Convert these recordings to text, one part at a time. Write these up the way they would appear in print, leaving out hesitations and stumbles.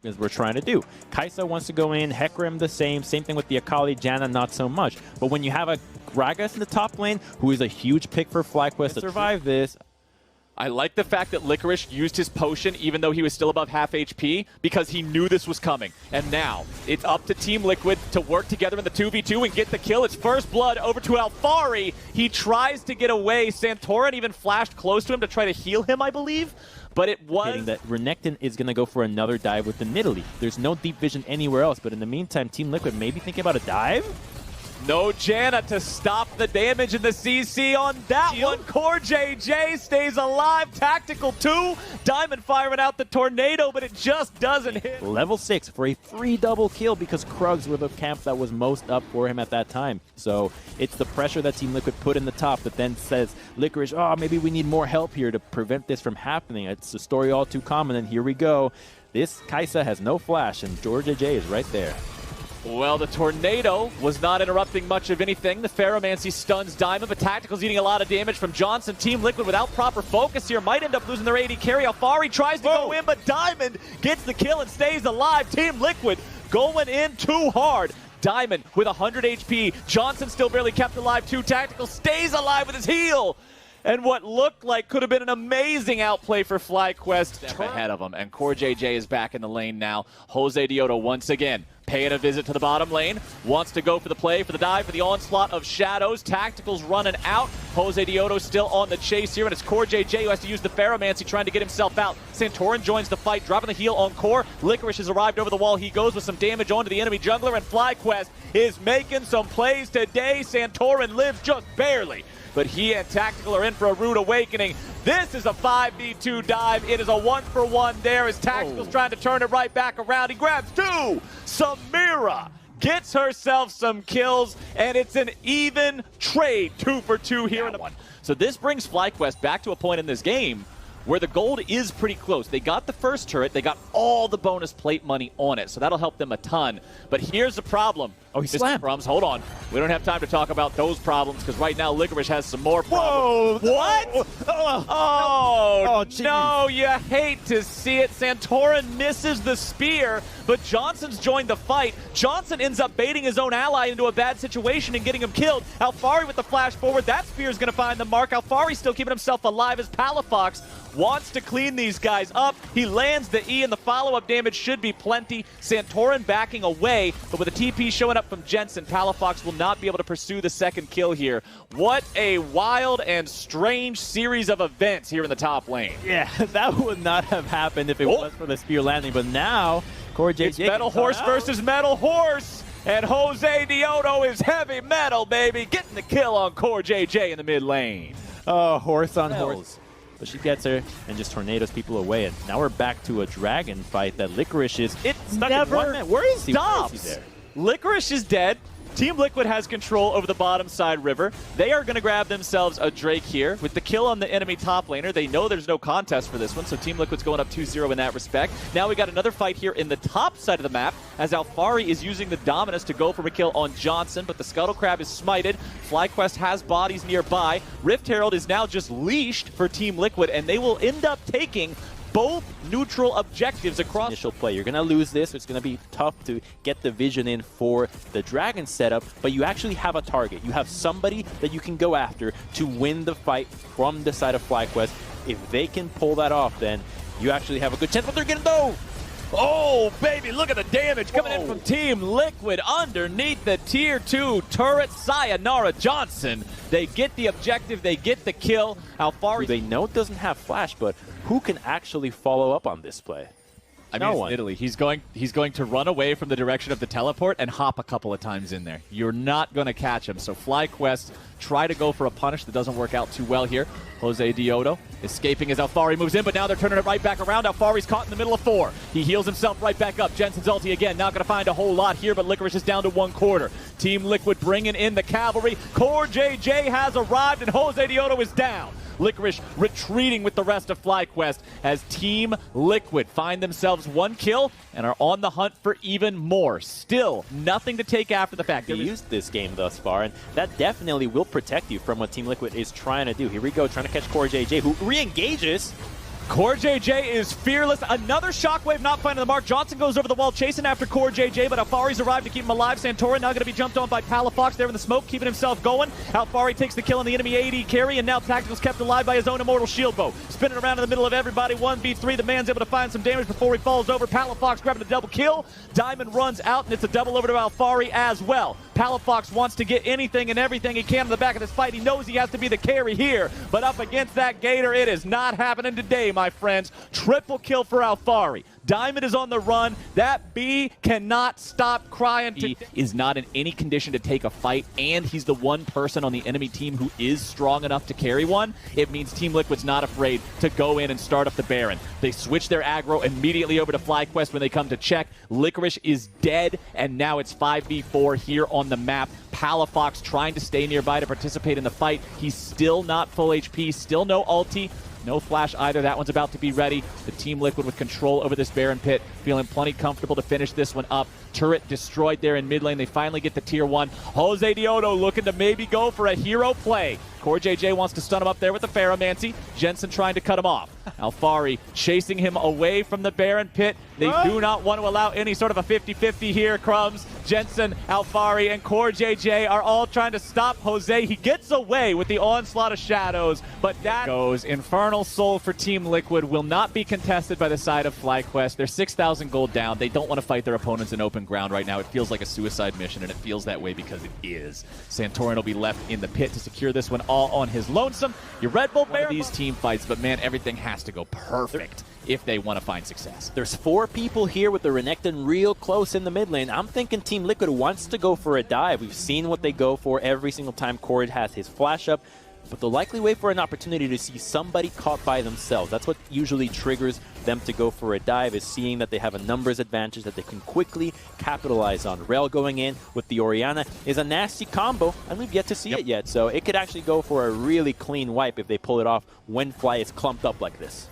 as we're trying to do. Kai'Sa wants to go in, Hecarim the same thing with the Akali, Janna not so much. But when you have a Gragas in the top lane, who is a huge pick for FlyQuest to survive this, I like the fact that Licorice used his potion even though he was still above half HP because he knew this was coming. And now it's up to Team Liquid to work together in the 2v2 and get the kill. It's first blood over to Alphari. He tries to get away. Santorin even flashed close to him to try to heal him, I believe. But it was that Renekton is going to go for another dive with the Nidalee. There's no deep vision anywhere else, but in the meantime, Team Liquid maybe thinking about a dive? No Janna to stop the damage in the CC on that one. CoreJJ stays alive. Tactical 2. Diamond firing out the tornado, but it just doesn't hit. Level 6 for a free double kill because Krugs were the camp that was most up for him at that time. So it's the pressure that Team Liquid put in the top that then says, Licorice, oh, maybe we need more help here to prevent this from happening. It's a story all too common, and here we go. This Kai'Sa has no flash, and CoreJJ is right there. Well, the tornado was not interrupting much of anything. The Ferromancy stuns Diamond, but Tactical's eating a lot of damage from Johnson. Team Liquid without proper focus here might end up losing their AD carry. Alphari tries to go in, but Diamond gets the kill and stays alive. Team Liquid going in too hard. Diamond with 100 HP. Johnson still barely kept alive too. Tactical stays alive with his heal. And what looked like could have been an amazing outplay for FlyQuest ahead of him. And CoreJJ is back in the lane now. Josedeodo once again paying a visit to the bottom lane. Wants to go for the play, for the dive, for the onslaught of shadows. Tactical's running out. Josedeodo still on the chase here, and it's CoreJJ who has to use the Ferromancy trying to get himself out. Santorin joins the fight, dropping the heal on Core. Licorice has arrived over the wall. He goes with some damage onto the enemy jungler, and FlyQuest is making some plays today. Santorin lives just barely, but he and Tactical are in for a rude awakening. This is a 5v2 dive. It is a 1-for-1 there as Tactical's trying to turn it right back around. He grabs 2. Samira gets herself some kills, and it's an even trade. 2 for 2 here in the one. So this brings FlyQuest back to a point in this game where the gold is pretty close. They got the first turret. They got all the bonus plate money on it, so that'll help them a ton. But here's the problem. Oh, he slammed. Crumbs, hold on. We don't have time to talk about those problems because right now Licorice has some more problems. Whoa! What? Oh, no, you hate to see it. Santorin misses the spear, but Johnson's joined the fight. Johnson ends up baiting his own ally into a bad situation and getting him killed. Alphari with the flash forward. That spear is going to find the mark. Alphari still keeping himself alive as Palafox wants to clean these guys up. He lands the E, and the follow-up damage should be plenty. Santorin backing away, but with a TP showing up from Jensen, Palafox will not be able to pursue the second kill here. What a wild and strange series of events here in the top lane. Yeah, that would not have happened if it was for the spear landing, but now CoreJJ, it's Metal Horse versus Metal Horse, and Josedeodo is heavy metal, baby, getting the kill on CoreJJ in the mid lane. Oh, horse on horse. But she gets her and just tornadoes people away. And now we're back to a dragon fight that Licorice is. It's stuck in one man. Where is he? Stops. Where is he there? Licorice is dead. Team Liquid has control over the bottom side river. They are going to grab themselves a Drake here. With the kill on the enemy top laner, they know there's no contest for this one, so Team Liquid's going up 2-0 in that respect. Now we got another fight here in the top side of the map as Alphari is using the Dominus to go for a kill on Johnson, but the Scuttle Crab is smited. FlyQuest has bodies nearby. Rift Herald is now just leashed for Team Liquid, and they will end up taking both neutral objectives across initial play. You're going to lose this. It's going to be tough to get the vision in for the dragon setup, but you actually have a target. You have somebody that you can go after to win the fight from the side of FlyQuest. If they can pull that off, then you actually have a good chance, but they're getting though. Oh, baby, look at the damage coming in from Team Liquid underneath the Tier 2 turret. Sayonara Johnson. They get the objective. They get the kill. Alphari. They know it doesn't have flash, but who can actually follow up on this play? I mean, it's Italy. He's going to run away from the direction of the teleport and hop a couple of times in there. You're not going to catch him. So FlyQuest try to go for a punish that doesn't work out too well here. Josedeodo escaping as Alphari moves in, but now they're turning it right back around. Alphari's caught in the middle of 4. He heals himself right back up. Jensen's ulti again. Not going to find a whole lot here, but Licorice is down to 1/4. Team Liquid bringing in the cavalry. CoreJJ has arrived, and Josedeodo is down. Licorice retreating with the rest of FlyQuest as Team Liquid find themselves 1 kill and are on the hunt for even more. Still, nothing to take after the fact. They used this game thus far, and that definitely will protect you from what Team Liquid is trying to do. Here we go, trying to catch CoreJJ, who re-engages. Core JJ is fearless. Another shockwave not finding the mark. Johnson goes over the wall chasing after Core JJ, but Alfari's arrived to keep him alive. Santorin now going to be jumped on by Palafox there in the smoke, keeping himself going. Alfari takes the kill on the enemy AD carry, and now Tactical's kept alive by his own immortal shield bow. Spinning around in the middle of everybody, 1v3. The man's able to find some damage before he falls over. Palafox grabbing a double kill. Diamond runs out, and it's a double over to Alfari as well. Palafox wants to get anything and everything he can in the back of this fight. He knows he has to be the carry here, but up against that Gator, it is not happening today, my friends. Triple kill for Alfari. Diamond is on the run. That B cannot stop crying. He is not in any condition to take a fight, and he's the one person on the enemy team who is strong enough to carry one. It means Team Liquid's not afraid to go in and start up the Baron. They switch their aggro immediately over to FlyQuest when they come to check. Licorice is dead, and now it's 5v4 here on the map. Palafox trying to stay nearby to participate in the fight. He's still not full HP, still no ulti. No flash either. That one's about to be ready. The Team Liquid with control over this Baron pit, feeling plenty comfortable to finish this one up. Turret destroyed there in mid lane. They finally get the tier 1. Josedeodo looking to maybe go for a hero play. Core JJ wants to stun him up there with the Ferromancy. Jensen trying to cut him off. Alfari chasing him away from the Baron pit. They do not want to allow any sort of a 50-50 here. Crumbs, Jensen, Alfari, and Core JJ are all trying to stop Jose. He gets away with the onslaught of shadows, but that goes. Infernal Soul for Team Liquid will not be contested by the side of FlyQuest. They're 6,000 gold down. They don't want to fight their opponents in open ground right now. It feels like a suicide mission, and it feels that way because it is. Santorin will be left in the pit to secure this one all on his lonesome. Your Red Bull Baron, these team fights, but man, everything has to go perfect if they want to find success. There's 4 people here with the Renekton real close in the mid lane. I'm thinking Team Liquid wants to go for a dive. We've seen what they go for every single time Cord has his flash up, but they'll likely wait for an opportunity to see somebody caught by themselves. That's what usually triggers them to go for a dive, is seeing that they have a numbers advantage that they can quickly capitalize on. Rel going in with the Orianna is a nasty combo, and we've yet to see it yet, so it could actually go for a really clean wipe if they pull it off when Fly is clumped up like this.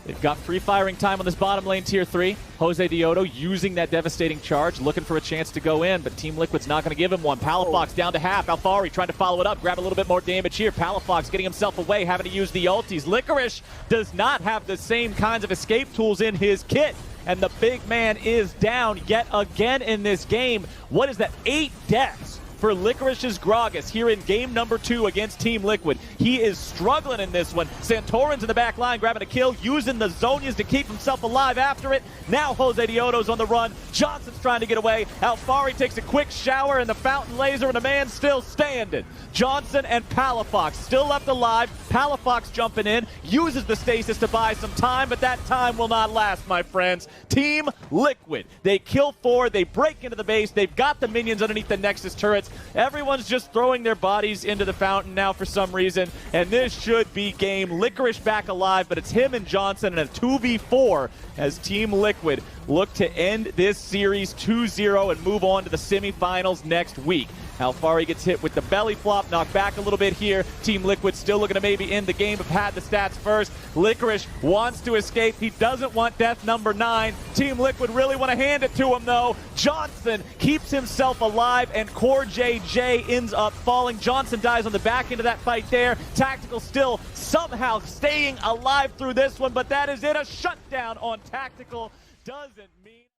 They've got free firing time on this bottom lane tier 3. Josedeodo using that devastating charge, looking for a chance to go in, but Team Liquid's not going to give him one. Palafox down to half. Alfari trying to follow it up, grab a little bit more damage here. Palafox getting himself away, having to use the ultis. Licorice does not have the same kinds of escape tools in his kit, and the big man is down yet again in this game. What is that? 8 deaths for Licorice's Gragas here in game number 2 against Team Liquid. He is struggling in this one. Santorin's in the back line grabbing a kill, using the Zonias to keep himself alive after it. Now Josedeodo's on the run. Johnson's trying to get away. Alfari takes a quick shower, and the fountain laser, and the man's still standing. Johnson and Palafox still left alive. Palafox jumping in, uses the stasis to buy some time, but that time will not last, my friends. Team Liquid, they kill 4, they break into the base, they've got the minions underneath the Nexus turrets. Everyone's just throwing their bodies into the fountain now for some reason, and this should be game. Licorice back alive, but it's him and Johnson in a 2v4 as Team Liquid look to end this series 2-0 and move on to the semifinals next week. Alfari gets hit with the belly flop, knocked back a little bit here. Team Liquid still looking to maybe end the game, but had the stats first. Licorice wants to escape. He doesn't want death number 9. Team Liquid really want to hand it to him, though. Johnson keeps himself alive, and Core JJ ends up falling. Johnson dies on the back end of that fight there. Tactical still somehow staying alive through this one, but that is it. A shutdown on Tactical doesn't mean...